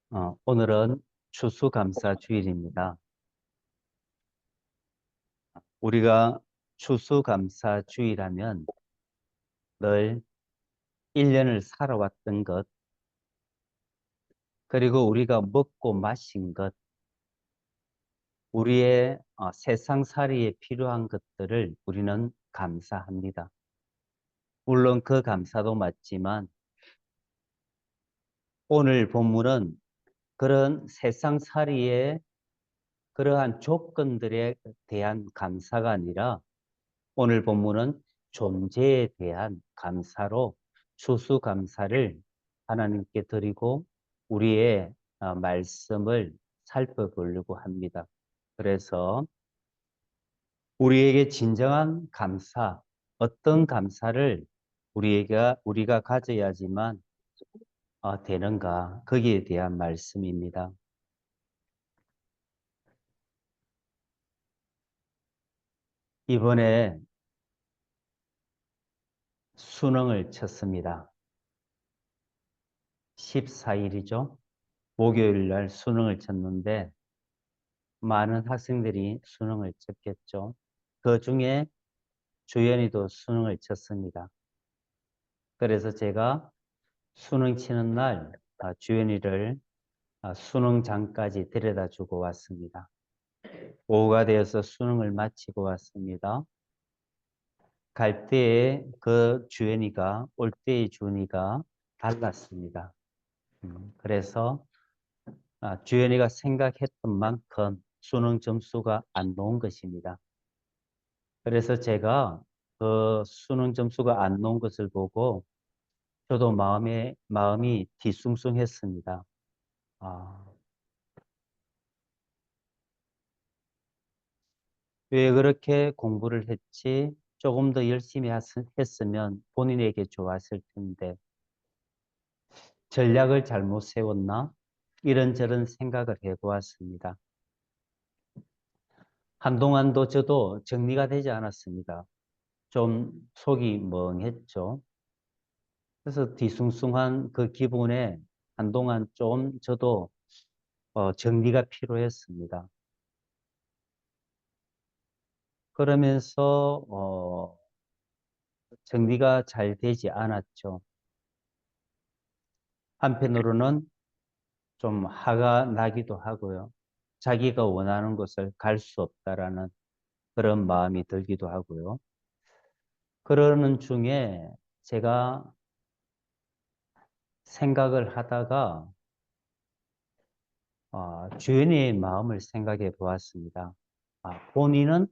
오늘은 추수감사주일입니다. 우리가 추수감사주일하면 늘 1년을 살아왔던 것, 그리고 우리가 먹고 마신 것, 우리의 세상살이에 필요한 것들을 우리는 감사합니다. 물론 그 감사도 맞지만 오늘 본문은 그런 세상살이의 그러한 조건들에 대한 감사가 아니라 오늘 본문은 존재에 대한 감사로 추수감사를 하나님께 드리고 우리의 말씀을 살펴보려고 합니다. 그래서 우리에게 진정한 감사, 어떤 감사를 우리가 가져야지만 되는가, 거기에 대한 말씀입니다. 이번에 수능을 쳤습니다. 14일이죠. 목요일 날 수능을 쳤는데 많은 학생들이 수능을 쳤겠죠. 그 중에 주연이도 수능을 쳤습니다. 그래서 제가 수능 치는 날 주연이를 수능장까지 데려다 주고 왔습니다. 오후가 되어서 수능을 마치고 왔습니다. 갈 때에 그 주연이가 올 때의 주연이가 달랐습니다. 그래서 주연이가 생각했던 만큼 수능 점수가 안 나온 것입니다. 그래서 제가 그 수능 점수가 안 나온 것을 보고 저도 마음이 뒤숭숭했습니다. 아, 왜 그렇게 공부를 했지? 조금 더 열심히 했으면 본인에게 좋았을 텐데 전략을 잘못 세웠나? 이런저런 생각을 해보았습니다. 한동안도 저도 정리가 되지 않았습니다. 좀 속이 멍했죠. 그래서 뒤숭숭한 그 기분에 한동안 좀 저도 정리가 필요했습니다. 그러면서 정리가 잘 되지 않았죠. 한편으로는 좀 화가 나기도 하고요. 자기가 원하는 곳을 갈 수 없다라는 그런 마음이 들기도 하고요. 그러는 중에 제가 생각을 하다가 주연이의 마음을 생각해 보았습니다. 본인은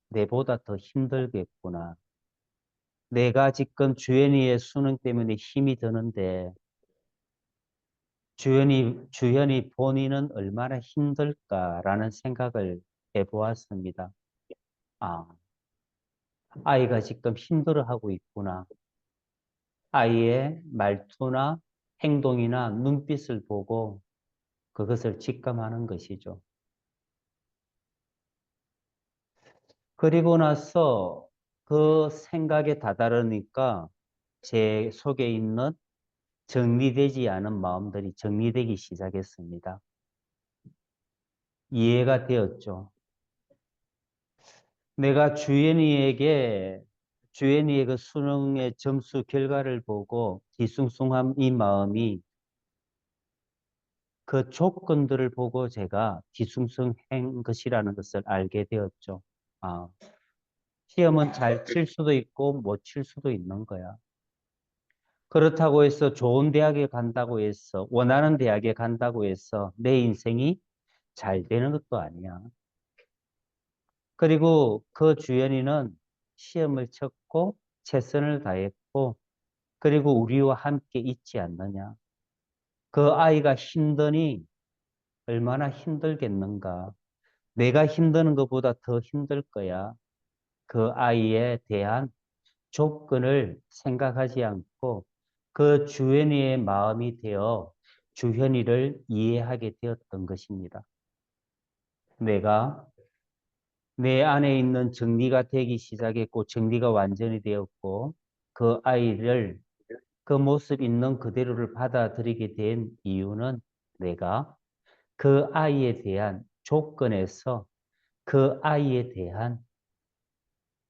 내보다 더 힘들겠구나. 내가 지금 주연이의 수능 때문에 힘이 드는데 주연이 본인은 얼마나 힘들까라는 생각을 해보았습니다. 아, 아이가 지금 힘들어하고 있구나. 아이의 말투나 행동이나 눈빛을 보고 그것을 직감하는 것이죠. 그리고 나서 그 생각에 다다르니까 제 속에 있는 정리되지 않은 마음들이 정리되기 시작했습니다. 이해가 되었죠. 내가 주연이의 그 수능의 점수 결과를 보고 뒤숭숭한 이 마음이 그 조건들을 보고 제가 뒤숭숭한 것이라는 것을 알게 되었죠. 아, 시험은 잘 칠 수도 있고 못 칠 수도 있는 거야. 그렇다고 해서 좋은 대학에 간다고 해서 원하는 대학에 간다고 해서 내 인생이 잘 되는 것도 아니야. 그리고 그 주연이는 시험을 쳤고 최선을 다했고 그리고 우리와 함께 있지 않느냐. 그 아이가 힘드니 얼마나 힘들겠는가. 내가 힘드는 것보다 더 힘들 거야. 그 아이에 대한 조건을 생각하지 않고 그 주현이의 마음이 되어 주현이를 이해하게 되었던 것입니다. 내가 내 안에 있는 정리가 되기 시작했고 정리가 완전히 되었고 그 아이를 그 모습 있는 그대로를 받아들이게 된 이유는 내가 그 아이에 대한 조건에서 그 아이에 대한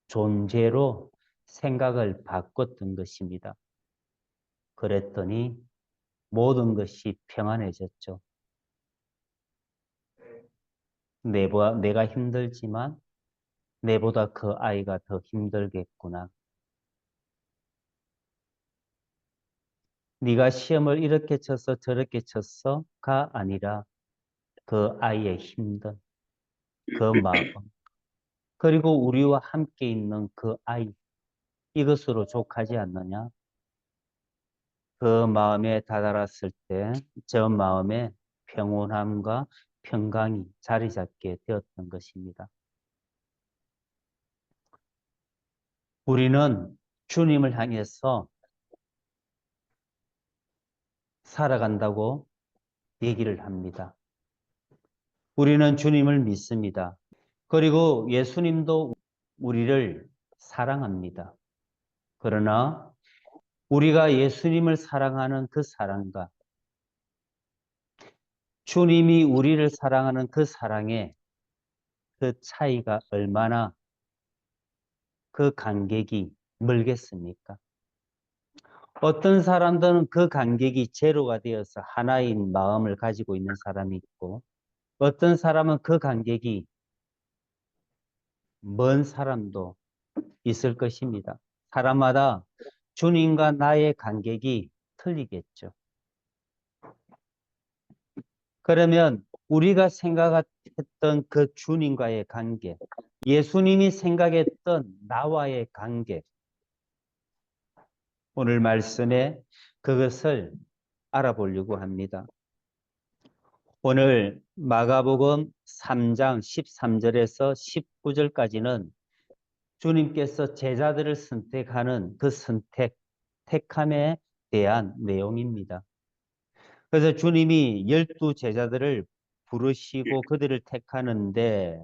존재로 생각을 바꿨던 것입니다. 그랬더니 모든 것이 평안해졌죠. 내가 힘들지만 내보다 그 아이가 더 힘들겠구나. 네가 시험을 이렇게 쳤어 저렇게 쳤어가 아니라 그 아이의 힘든 그 마음 그리고 우리와 함께 있는 그 아이 이것으로 족하지 않느냐? 그 마음에 다다랐을 때 저 마음에 평온함과 평강이 자리 잡게 되었던 것입니다. 우리는 주님을 향해서 살아간다고 얘기를 합니다. 우리는 주님을 믿습니다. 그리고 예수님도 우리를 사랑합니다. 그러나 우리가 예수님을 사랑하는 그 사랑과 주님이 우리를 사랑하는 그 사랑의 그 차이가 얼마나 그 간격이 멀겠습니까? 어떤 사람들은 그 간격이 제로가 되어서 하나인 마음을 가지고 있는 사람이 있고 어떤 사람은 그 간격이 먼 사람도 있을 것입니다. 사람마다 주님과 나의 간격이 틀리겠죠. 그러면 우리가 생각했던 그 주님과의 관계, 예수님이 생각했던 나와의 관계, 오늘 말씀에 그것을 알아보려고 합니다. 오늘 마가복음 3장 13절에서 19절까지는 주님께서 제자들을 선택하는 그 택함에 대한 내용입니다. 그래서 주님이 12 제자들을 부르시고 그들을 택하는데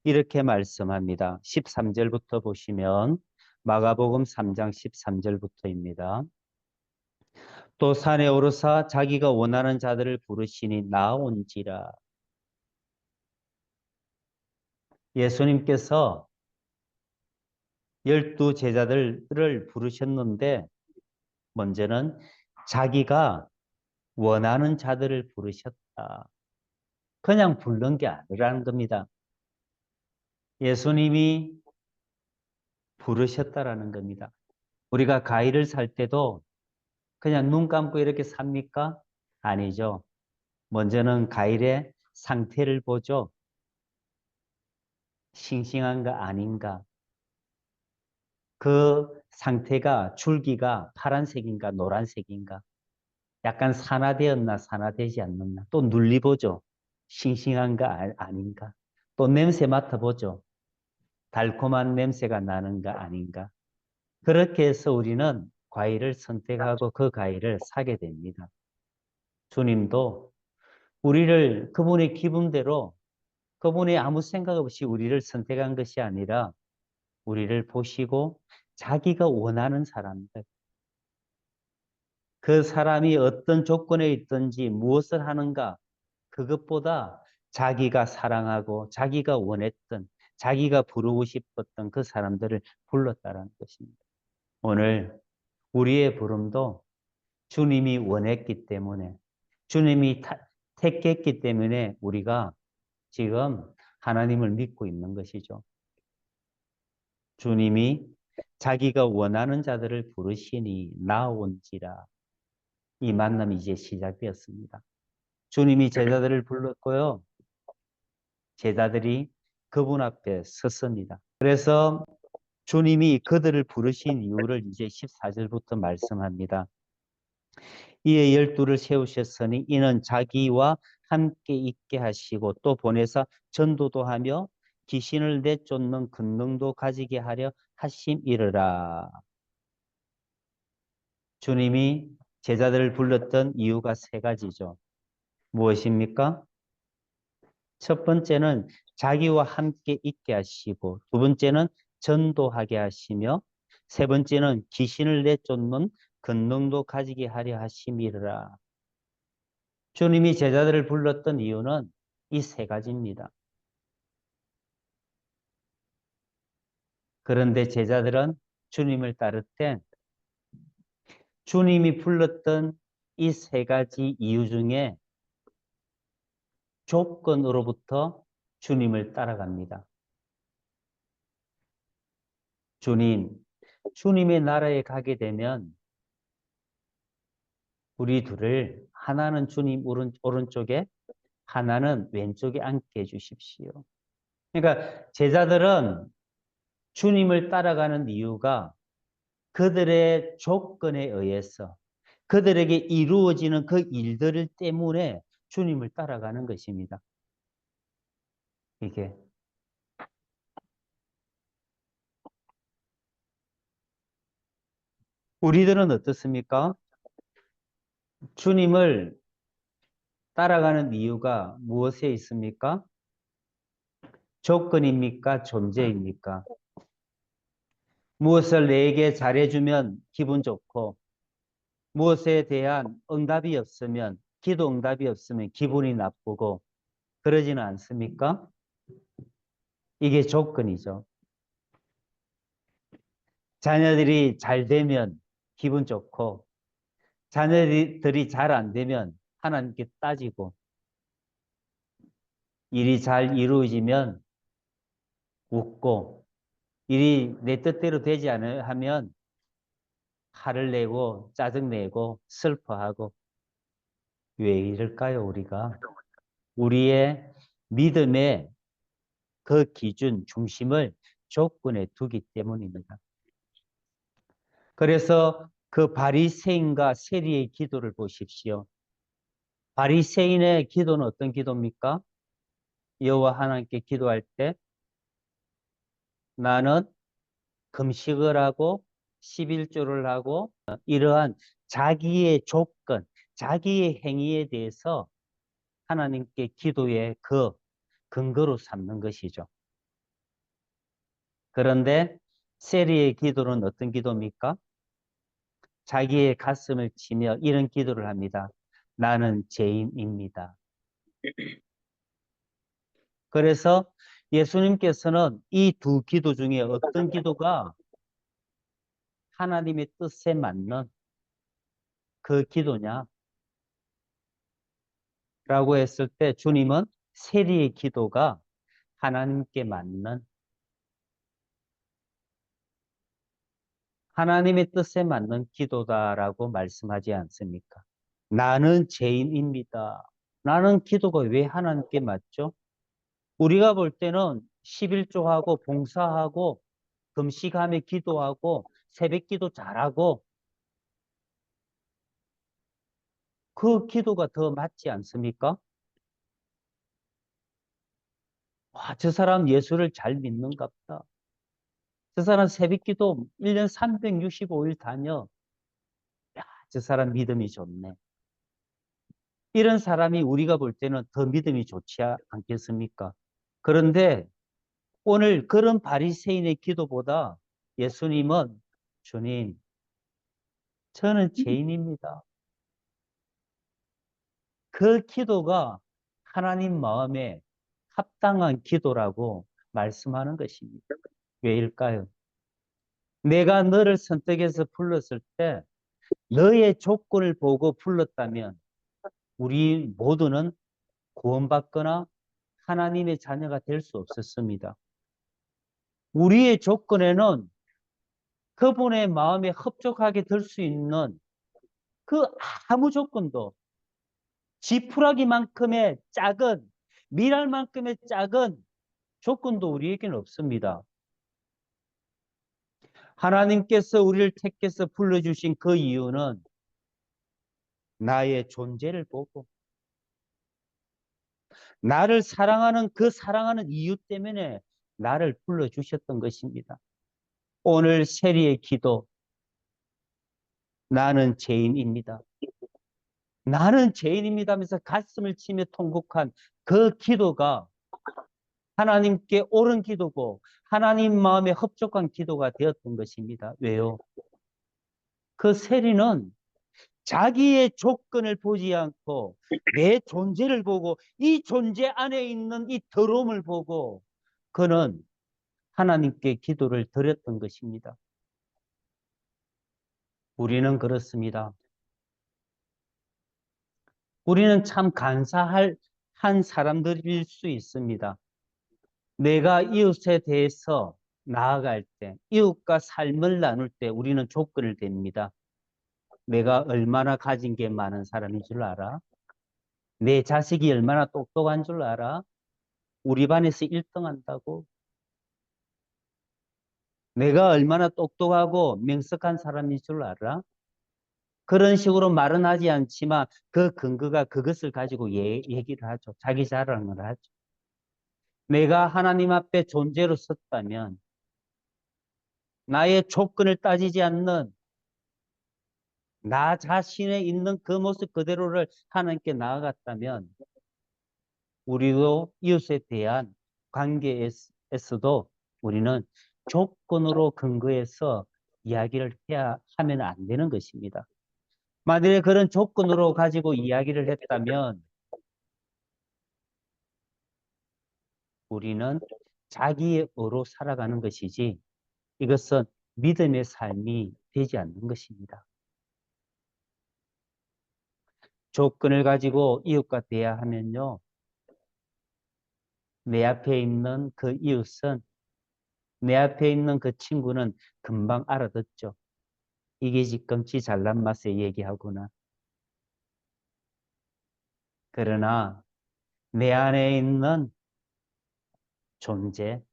이렇게 말씀합니다. 13절부터 보시면 마가복음 3장 13절부터입니다. 또 산에 오르사 자기가 원하는 자들을 부르시니 나온지라. 예수님께서 12 제자들을 부르셨는데 먼저는 자기가 원하는 자들을 부르셨다. 그냥 부른 게 아니라는 겁니다. 예수님이 부르셨다라는 겁니다. 우리가 과일을 살 때도 그냥 눈 감고 이렇게 삽니까? 아니죠. 먼저는 과일의 상태를 보죠. 싱싱한가 아닌가. 그 상태가 줄기가 파란색인가 노란색인가. 약간 산화되었나 산화되지 않느냐. 또 눌리보죠. 싱싱한가 아닌가. 또 냄새 맡아보죠. 달콤한 냄새가 나는가 아닌가. 그렇게 해서 우리는 과일을 선택하고 그 과일을 사게 됩니다. 주님도 우리를 그분의 기분대로 그분이 아무 생각 없이 우리를 선택한 것이 아니라 우리를 보시고 자기가 원하는 사람들, 그 사람이 어떤 조건에 있든지 무엇을 하는가 그것보다 자기가 사랑하고 자기가 원했던 자기가 부르고 싶었던 그 사람들을 불렀다는 것입니다. 오늘 우리의 부름도 주님이 원했기 때문에 주님이 택했기 때문에 우리가 지금 하나님을 믿고 있는 것이죠. 주님이 자기가 원하는 자들을 부르시니 나온지라. 이 만남이 이제 시작되었습니다. 주님이 제자들을 불렀고요. 제자들이 그분 앞에 섰습니다. 그래서 주님이 그들을 부르신 이유를 이제 14절부터 말씀합니다. 이에 12를 세우셨으니 이는 자기와 함께 있게 하시고 또 보내사 전도도 하며 귀신을 내쫓는 권능도 가지게 하려 하심이르라. 주님이 제자들을 불렀던 이유가 세 가지죠. 무엇입니까? 첫 번째는 자기와 함께 있게 하시고 두 번째는 전도하게 하시며 세 번째는 귀신을 내쫓는 권능도 가지게 하려 하심이라. 주님이 제자들을 불렀던 이유는 이 세 가지입니다. 그런데 제자들은 주님을 따를 때 주님이 불렀던 이 세 가지 이유 중에 조건으로부터 주님을 따라갑니다. 주님의 나라에 가게 되면 우리 둘을 하나는 주님 오른쪽에 하나는 왼쪽에 앉게 해주십시오. 그러니까 제자들은 주님을 따라가는 이유가 그들의 조건에 의해서 그들에게 이루어지는 그 일들 때문에 주님을 따라가는 것입니다. 이게 우리들은 어떻습니까? 주님을 따라가는 이유가 무엇에 있습니까? 조건입니까? 존재입니까? 무엇을 내게 잘해주면 기분 좋고 무엇에 대한 응답이 없으면 기도 응답이 없으면 기분이 나쁘고 그러지는 않습니까? 이게 조건이죠. 자녀들이 잘 되면 기분 좋고 자녀들이 잘 안 되면 하나님께 따지고 일이 잘 이루어지면 웃고 일이 내 뜻대로 되지 않으면 하면 화를 내고 짜증내고 슬퍼하고 왜 이럴까요, 우리가? 우리의 믿음의 그 기준, 중심을 조건에 두기 때문입니다. 그래서 그 바리새인과 세리의 기도를 보십시오. 바리새인의 기도는 어떤 기도입니까? 여호와 하나님께 기도할 때 나는 금식을 하고 11조를 하고 이러한 자기의 조건, 자기의 행위에 대해서 하나님께 기도의 그 근거로 삼는 것이죠. 그런데 세리의 기도는 어떤 기도입니까? 자기의 가슴을 치며 이런 기도를 합니다. 나는 죄인입니다. 그래서 예수님께서는 이 두 기도 중에 어떤 기도가 하나님의 뜻에 맞는 그 기도냐? 라고 했을 때 주님은 세리의 기도가 하나님께 맞는 하나님의 뜻에 맞는 기도다라고 말씀하지 않습니까? 나는 죄인입니다. 나는 기도가 왜 하나님께 맞죠? 우리가 볼 때는 11조하고 봉사하고 금식하며 기도하고 새벽기도 잘하고 그 기도가 더 맞지 않습니까? 와, 저 사람 예수를 잘 믿는가 보다. 저 사람 새벽기도 1년 365일 다녀. 야, 저 사람 믿음이 좋네. 이런 사람이 우리가 볼 때는 더 믿음이 좋지 않겠습니까? 그런데 오늘 그런 바리새인의 기도보다 예수님은 주님, 저는 죄인입니다. 그 기도가 하나님 마음에 합당한 기도라고 말씀하는 것입니다. 왜일까요? 내가 너를 선택해서 불렀을 때 너의 조건을 보고 불렀다면 우리 모두는 구원받거나 하나님의 자녀가 될 수 없었습니다. 우리의 조건에는 그분의 마음에 흡족하게 될 수 있는 그 아무 조건도 지푸라기만큼의 작은 미랄만큼의 작은 조건도 우리에게는 없습니다. 하나님께서 우리를 택해서 불러주신 그 이유는 나의 존재를 보고 나를 사랑하는 그 사랑하는 이유 때문에 나를 불러주셨던 것입니다. 오늘 세리의 기도, 나는 죄인입니다. 나는 죄인입니다 하면서 가슴을 치며 통곡한 그 기도가 하나님께 옳은 기도고 하나님 마음에 합족한 기도가 되었던 것입니다. 왜요? 그 세리는 자기의 조건을 보지 않고 내 존재를 보고 이 존재 안에 있는 이 더러움을 보고 그는 하나님께 기도를 드렸던 것입니다. 우리는 그렇습니다. 우리는 참 간사할 한 사람들일 수 있습니다. 내가 이웃에 대해서 나아갈 때, 이웃과 삶을 나눌 때 우리는 조건을 댑니다. 내가 얼마나 가진 게 많은 사람인 줄 알아? 내 자식이 얼마나 똑똑한 줄 알아? 우리 반에서 1등 한다고? 내가 얼마나 똑똑하고 명석한 사람인 줄 알아? 그런 식으로 말은 하지 않지만 그 근거가 그것을 가지고 얘기를 하죠. 자기 자랑을 하죠. 내가 하나님 앞에 존재로 섰다면 나의 조건을 따지지 않는 나 자신에 있는 그 모습 그대로를 하나님께 나아갔다면 우리도 이웃에 대한 관계에서도 우리는 조건으로 근거해서 이야기를 하면 안 되는 것입니다. 만약에 그런 조건으로 가지고 이야기를 했다면 우리는 자기의 의로 살아가는 것이지 이것은 믿음의 삶이 되지 않는 것입니다. 조건을 가지고 이웃과 대화하면요. 내 앞에 있는 그 이웃은 내 앞에 있는 그 친구는 금방 알아듣죠. 이게 지금 지 잘난 맛에 얘기하구나. 그러나 내 안에 있는 존재,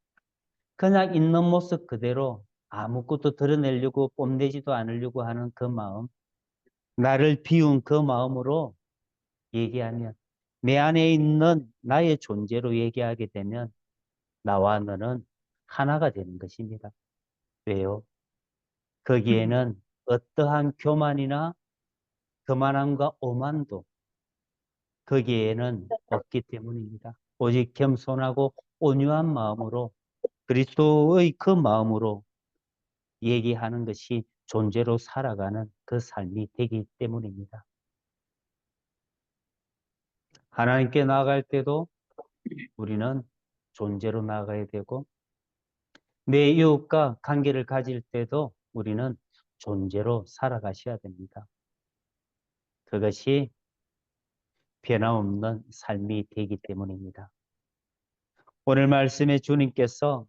그냥 있는 모습 그대로 아무것도 드러내려고 뽐내지도 않으려고 하는 그 마음, 나를 비운 그 마음으로 얘기하면 내 안에 있는 나의 존재로 얘기하게 되면 나와 너는 하나가 되는 것입니다. 왜요? 거기에는 어떠한 교만이나 거만함과 오만도 거기에는 없기 때문입니다. 오직 겸손하고 온유한 마음으로 그리스도의 그 마음으로 얘기하는 것이 존재로 살아가는 그 삶이 되기 때문입니다. 하나님께 나아갈 때도 우리는 존재로 나아가야 되고 내 이웃과 관계를 가질 때도 우리는 존재로 살아가셔야 됩니다. 그것이 변함없는 삶이 되기 때문입니다. 오늘 말씀에 주님께서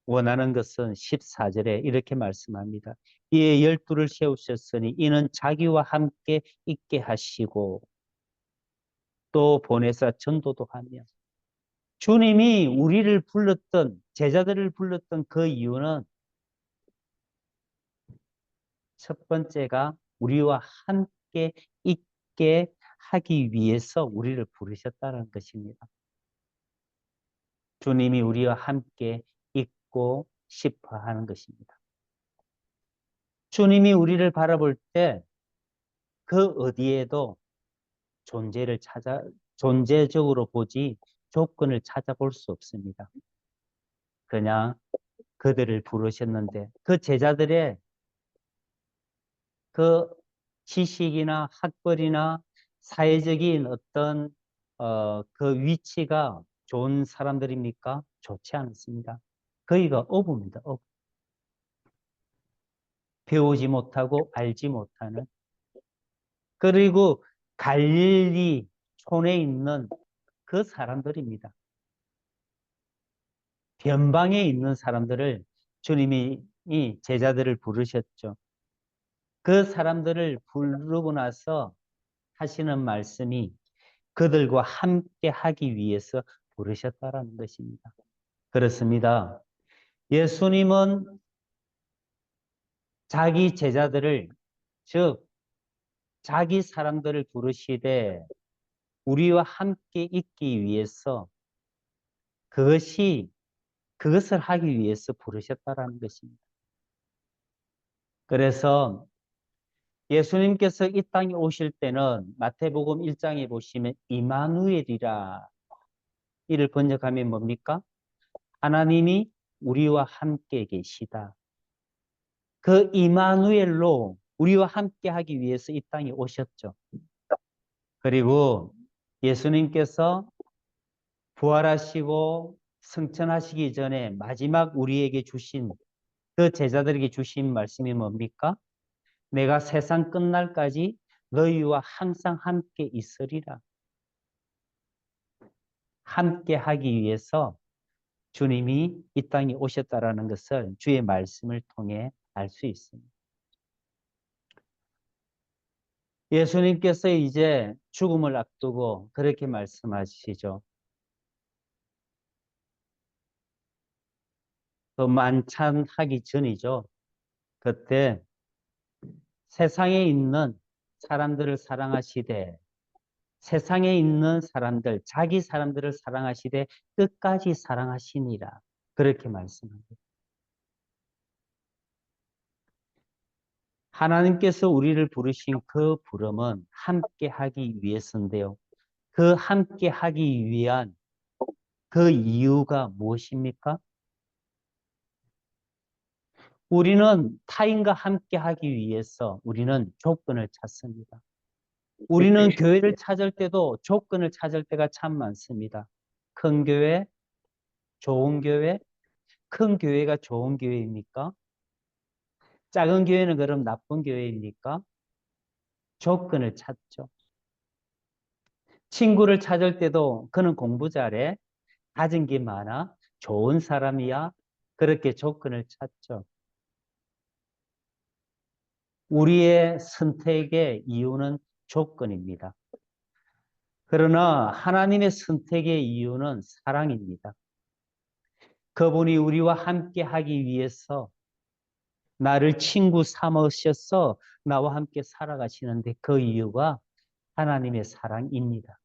원하는 것은 14절에 이렇게 말씀합니다. 이에 12를 세우셨으니 이는 자기와 함께 있게 하시고 또 보내사 전도도 하며 주님이 우리를 불렀던 제자들을 불렀던 그 이유는 첫 번째가 우리와 함께 있게 하기 위해서 우리를 부르셨다는 것입니다. 주님이 우리와 함께 있고 싶어 하는 것입니다. 주님이 우리를 바라볼 때 그 어디에도 존재적으로 보지 조건을 찾아볼 수 없습니다. 그냥 그들을 부르셨는데 그 제자들의 그 지식이나 학벌이나 사회적인 어떤 그 위치가 좋은 사람들입니까? 좋지 않습니다. 거기가 어부입니다. 어부. 배우지 못하고 알지 못하는 그리고 갈릴리 촌에 있는 그 사람들입니다. 변방에 있는 사람들을 주님이 이 제자들을 부르셨죠. 그 사람들을 부르고 나서 하시는 말씀이 그들과 함께 하기 위해서 부르셨다라는 것입니다. 그렇습니다. 예수님은 자기 제자들을, 즉, 자기 사람들을 부르시되 우리와 함께 있기 위해서 그것을 하기 위해서 부르셨다라는 것입니다. 그래서 예수님께서 이 땅에 오실 때는 마태복음 1장에 보시면 이마누엘이라 이를 번역하면 뭡니까? 하나님이 우리와 함께 계시다. 그 이마누엘로 우리와 함께 하기 위해서 이 땅에 오셨죠. 그리고 예수님께서 부활하시고 승천하시기 전에 마지막 우리에게 주신 그 제자들에게 주신 말씀이 뭡니까? 내가 세상 끝날까지 너희와 항상 함께 있으리라. 함께 하기 위해서 주님이 이 땅에 오셨다라는 것을 주의 말씀을 통해 알 수 있습니다. 예수님께서 이제 죽음을 앞두고 그렇게 말씀하시죠. 그 만찬하기 전이죠. 그때 세상에 있는 사람들을 사랑하시되 세상에 있는 사람들, 자기 사람들을 사랑하시되 끝까지 사랑하시니라. 그렇게 말씀합니다. 하나님께서 우리를 부르신 그 부름은 함께 하기 위해서인데요. 그 함께 하기 위한 그 이유가 무엇입니까? 우리는 타인과 함께 하기 위해서 우리는 조건을 찾습니다. 우리는 교회를 찾을 때도 조건을 찾을 때가 참 많습니다. 큰 교회, 좋은 교회, 큰 교회가 좋은 교회입니까? 작은 교회는 그럼 나쁜 교회입니까? 조건을 찾죠. 친구를 찾을 때도 그는 공부 잘해, 가진 게 많아, 좋은 사람이야. 그렇게 조건을 찾죠. 우리의 선택의 이유는 조건입니다. 그러나 하나님의 선택의 이유는 사랑입니다. 그분이 우리와 함께 하기 위해서 나를 친구 삼으셔서 나와 함께 살아가시는데 그 이유가 하나님의 사랑입니다.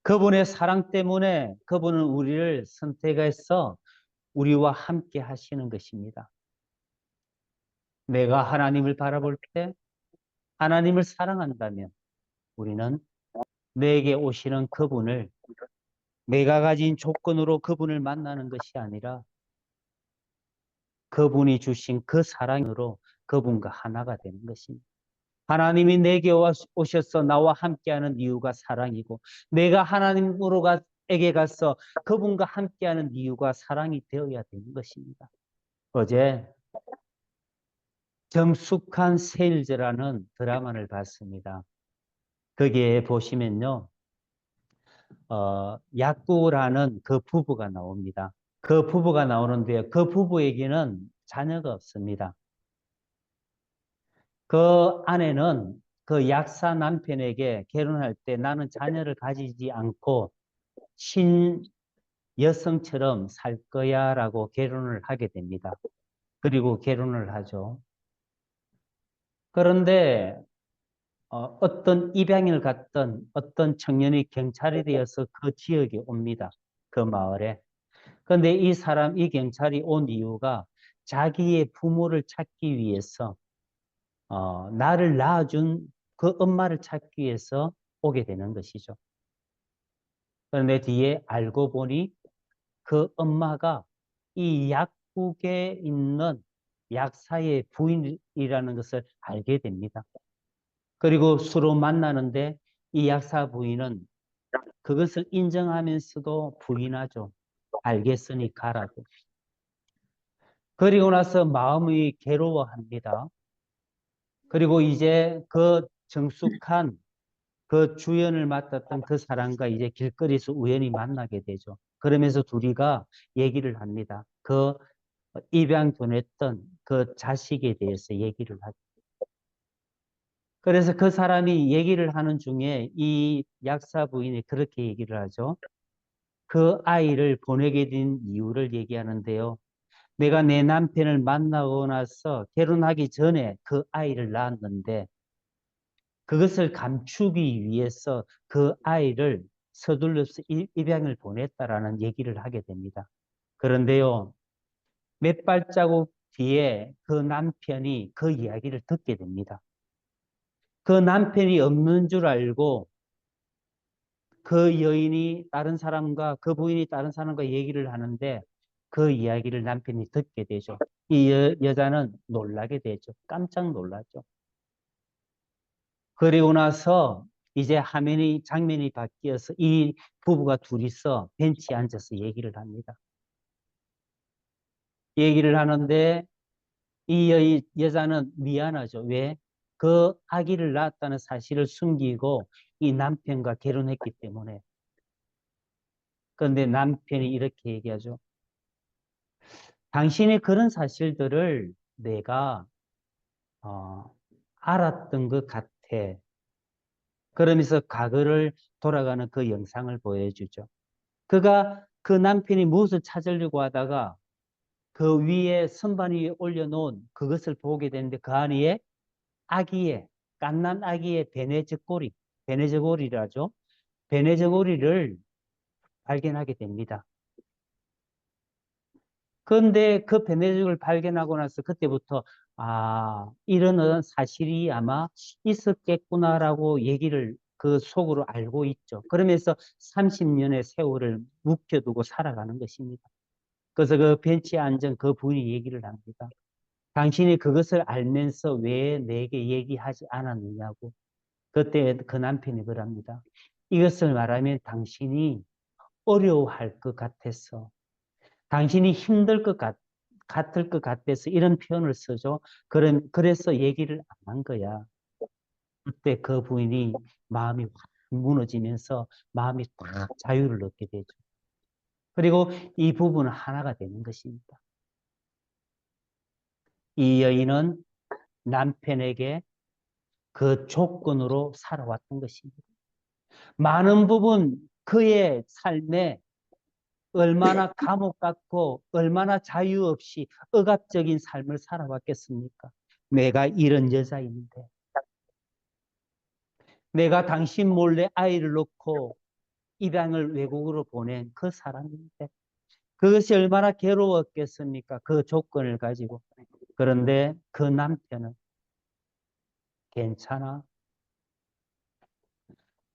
그분의 사랑 때문에 그분은 우리를 선택해서 우리와 함께 하시는 것입니다. 내가 하나님을 바라볼 때 하나님을 사랑한다면 우리는 내게 오시는 그분을 내가 가진 조건으로 그분을 만나는 것이 아니라 그분이 주신 그 사랑으로 그분과 하나가 되는 것입니다. 하나님이 내게 오셔서 나와 함께하는 이유가 사랑이고 내가 하나님으로에게 가서 그분과 함께하는 이유가 사랑이 되어야 되는 것입니다. 어제 정숙한 세일즈라는 드라마를 봤습니다. 거기에 보시면요. 약구라는 그 부부가 나옵니다. 그 부부가 나오는데요. 그 부부에게는 자녀가 없습니다. 그 아내는 그 약사 남편에게 결혼할 때 나는 자녀를 가지지 않고 신여성처럼 살 거야 라고 결혼을 하게 됩니다. 그리고 결혼을 하죠. 그런데 어떤 입양을 갔던 어떤 청년이 경찰이 되어서 그 지역에 옵니다. 그 마을에. 그런데 이 경찰이 온 이유가 자기의 부모를 찾기 위해서 나를 낳아준 그 엄마를 찾기 위해서 오게 되는 것이죠. 그런데 뒤에 알고 보니 그 엄마가 이 약국에 있는 약사의 부인이라는 것을 알게 됩니다. 그리고 서로 만나는데 이 약사 부인은 그것을 인정하면서도 부인하죠. 알겠으니 가라고. 그리고 나서 마음이 괴로워합니다. 그리고 이제 그 정숙한 그 주연을 맡았던 그 사람과 이제 길거리에서 우연히 만나게 되죠. 그러면서 둘이가 얘기를 합니다. 그 입양 보냈던 그 자식에 대해서 얘기를 하죠. 그래서 그 사람이 얘기를 하는 중에 이 약사 부인이 그렇게 얘기를 하죠. 그 아이를 보내게 된 이유를 얘기하는데요. 내가 내 남편을 만나고 나서 결혼하기 전에 그 아이를 낳았는데 그것을 감추기 위해서 그 아이를 서둘러서 입양을 보냈다라는 얘기를 하게 됩니다. 그런데요, 몇 발자국 뒤에 그 남편이 그 이야기를 듣게 됩니다. 그 남편이 없는 줄 알고 그 여인이 다른 사람과 그 부인이 다른 사람과 얘기를 하는데 그 이야기를 남편이 듣게 되죠. 이 여자는 놀라게 되죠. 깜짝 놀라죠. 그리고 나서 이제 장면이 바뀌어서 이 부부가 둘이서 벤치에 앉아서 얘기를 합니다. 얘기를 하는데 이 여자는 미안하죠. 왜? 그 아기를 낳았다는 사실을 숨기고 이 남편과 결혼했기 때문에. 그런데 남편이 이렇게 얘기하죠. 당신의 그런 사실들을 내가 어, 알았던 것 같아. 그러면서 과거를 돌아가는 그 영상을 보여주죠. 그 남편이 무엇을 찾으려고 하다가 그 위에 선반 위에 올려놓은 그것을 보게 되는데 그 안에 갓난 아기의 베네저고리라죠. 베네저고리를 발견하게 됩니다. 그런데 그 베네저고리를 발견하고 나서 그때부터 이런 사실이 아마 있었겠구나라고 얘기를 그 속으로 알고 있죠. 그러면서 30년의 세월을 묵혀두고 살아가는 것입니다. 그래서 그 벤치에 앉은 그 분이 얘기를 합니다. 당신이 그것을 알면서 왜 내게 얘기하지 않았느냐고. 그때 그 남편이 그럽니다. 이것을 말하면 당신이 어려워할 것 같아서, 당신이 힘들 같을 것 같아서 이런 표현을 쓰죠. 그래서 얘기를 안 한 거야. 그때 그 부인이 마음이 확 무너지면서 마음이 딱 자유를 얻게 되죠. 그리고 이 부부는 하나가 되는 것입니다. 이 여인은 남편에게 그 조건으로 살아왔던 것입니다. 많은 부분 그의 삶에 얼마나 감옥 같고 얼마나 자유 없이 억압적인 삶을 살아왔겠습니까? 내가 이런 여자인데, 내가 당신 몰래 아이를 놓고 입양을 외국으로 보낸 그 사람인데, 그것이 얼마나 괴로웠겠습니까? 그 조건을 가지고. 그런데 그 남편은 괜찮아.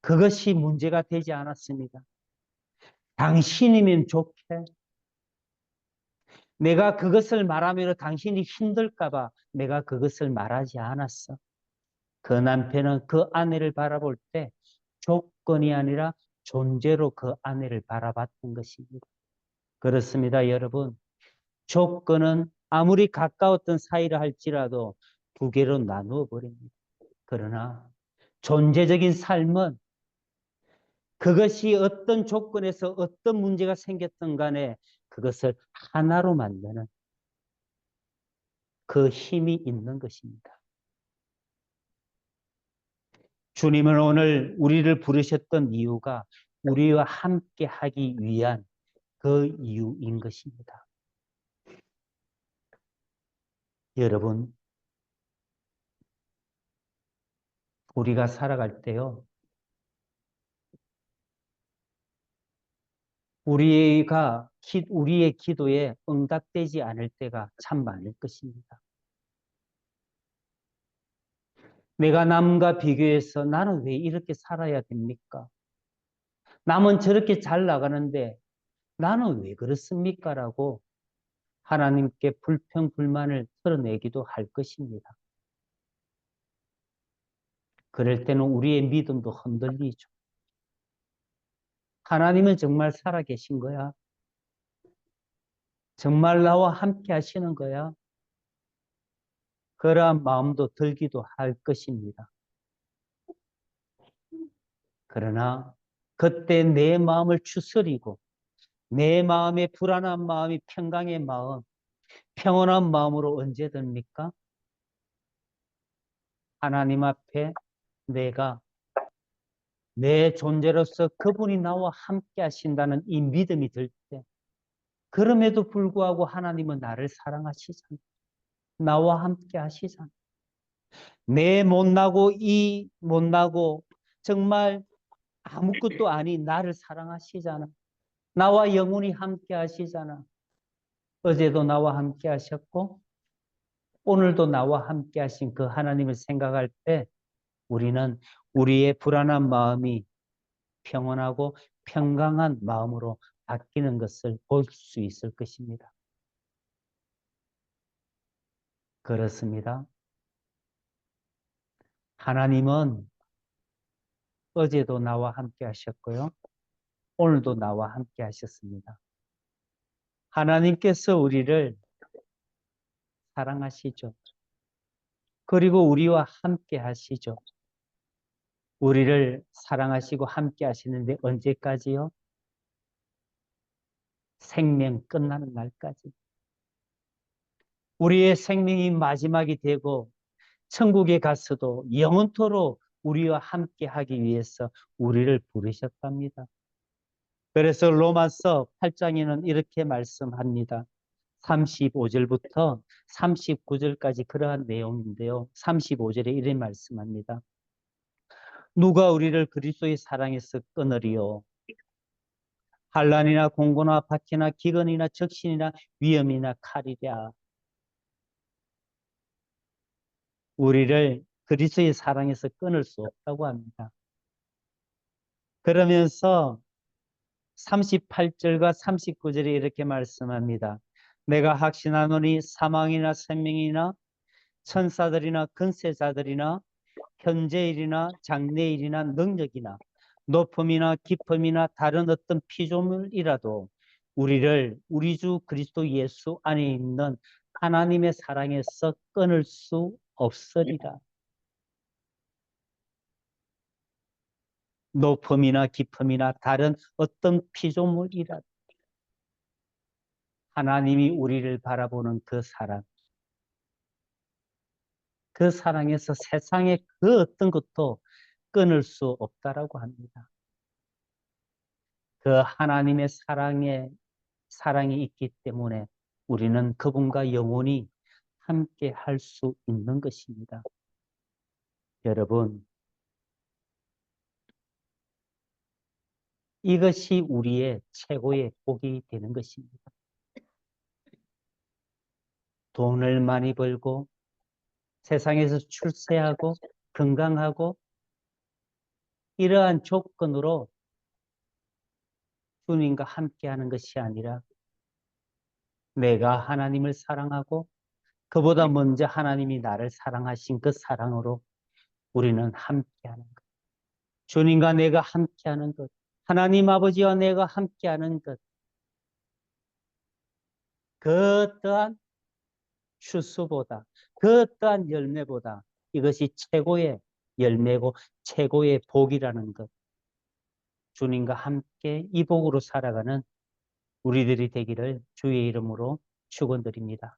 그것이 문제가 되지 않았습니다. 당신이면 좋게. 내가 그것을 말하면 당신이 힘들까봐 내가 그것을 말하지 않았어. 그 남편은 그 아내를 바라볼 때 조건이 아니라 존재로 그 아내를 바라봤던 것입니다. 그렇습니다, 여러분. 조건은 아무리 가까웠던 사이라 할지라도 두 개로 나누어 버립니다. 그러나 존재적인 삶은 그것이 어떤 조건에서 어떤 문제가 생겼든 간에 그것을 하나로 만드는 그 힘이 있는 것입니다. 주님은 오늘 우리를 부르셨던 이유가 우리와 함께 하기 위한 그 이유인 것입니다. 여러분, 우리가 살아갈 때요, 우리의 기도에 응답되지 않을 때가 참 많을 것입니다. 내가 남과 비교해서 나는 왜 이렇게 살아야 됩니까? 남은 저렇게 잘 나가는데 나는 왜 그렇습니까? 라고 하나님께 불평불만을 털어내기도 할 것입니다. 그럴 때는 우리의 믿음도 흔들리죠. 하나님은 정말 살아계신 거야? 정말 나와 함께 하시는 거야? 그러한 마음도 들기도 할 것입니다. 그러나 그때 내 마음을 추스리고 내 마음의 불안한 마음이 평강의 마음, 평온한 마음으로 언제 됩니까? 하나님 앞에 내가 내 존재로서 그분이 나와 함께 하신다는 이 믿음이 들 때, 그럼에도 불구하고 하나님은 나를 사랑하시잖아. 나와 함께 하시잖아. 이 못나고 정말 아무것도 아닌 나를 사랑하시잖아. 나와 영원히 함께 하시잖아. 어제도 나와 함께 하셨고 오늘도 나와 함께 하신 그 하나님을 생각할 때 우리는 우리의 불안한 마음이 평온하고 평강한 마음으로 바뀌는 것을 볼 수 있을 것입니다. 그렇습니다. 하나님은 어제도 나와 함께 하셨고요. 오늘도 나와 함께 하셨습니다. 하나님께서 우리를 사랑하시죠. 그리고 우리와 함께 하시죠. 우리를 사랑하시고 함께 하시는데 언제까지요? 생명 끝나는 날까지. 우리의 생명이 마지막이 되고 천국에 가서도 영원토록 우리와 함께 하기 위해서 우리를 부르셨답니다. 그래서 로마서 8장에는 이렇게 말씀합니다. 35절부터 39절까지 그러한 내용인데요. 35절에 이런 말씀합니다. 누가 우리를 그리스도의 사랑에서 끊으리요? 환난이나 공고나 박해나 기근이나 적신이나 위험이나 칼이랴. 우리를 그리스도의 사랑에서 끊을 수 없다고 합니다. 그러면서 38절과 39절에 이렇게 말씀합니다. 내가 확신하노니 사망이나 생명이나 천사들이나 근세자들이나 현재일이나 장래일이나 능력이나 높음이나 깊음이나 다른 어떤 피조물이라도 우리를 우리 주 그리스도 예수 안에 있는 하나님의 사랑에서 끊을 수 없으리라. 높음이나 깊음이나 다른 어떤 피조물이라도 하나님이 우리를 바라보는 그 사랑, 그 사랑에서 세상의 그 어떤 것도 끊을 수 없다라고 합니다. 그 하나님의 사랑이 있기 때문에 우리는 그분과 영원히 함께 할 수 있는 것입니다. 여러분, 이것이 우리의 최고의 복이 되는 것입니다. 돈을 많이 벌고 세상에서 출세하고 건강하고 이러한 조건으로 주님과 함께하는 것이 아니라 내가 하나님을 사랑하고 그보다 먼저 하나님이 나를 사랑하신 그 사랑으로 우리는 함께하는 것. 주님과 내가 함께하는 것. 하나님 아버지와 내가 함께하는 것. 그 어떠한 추수보다 그 어떠한 열매보다 이것이 최고의 열매고 최고의 복이라는 것. 주님과 함께 이 복으로 살아가는 우리들이 되기를 주의 이름으로 축원드립니다.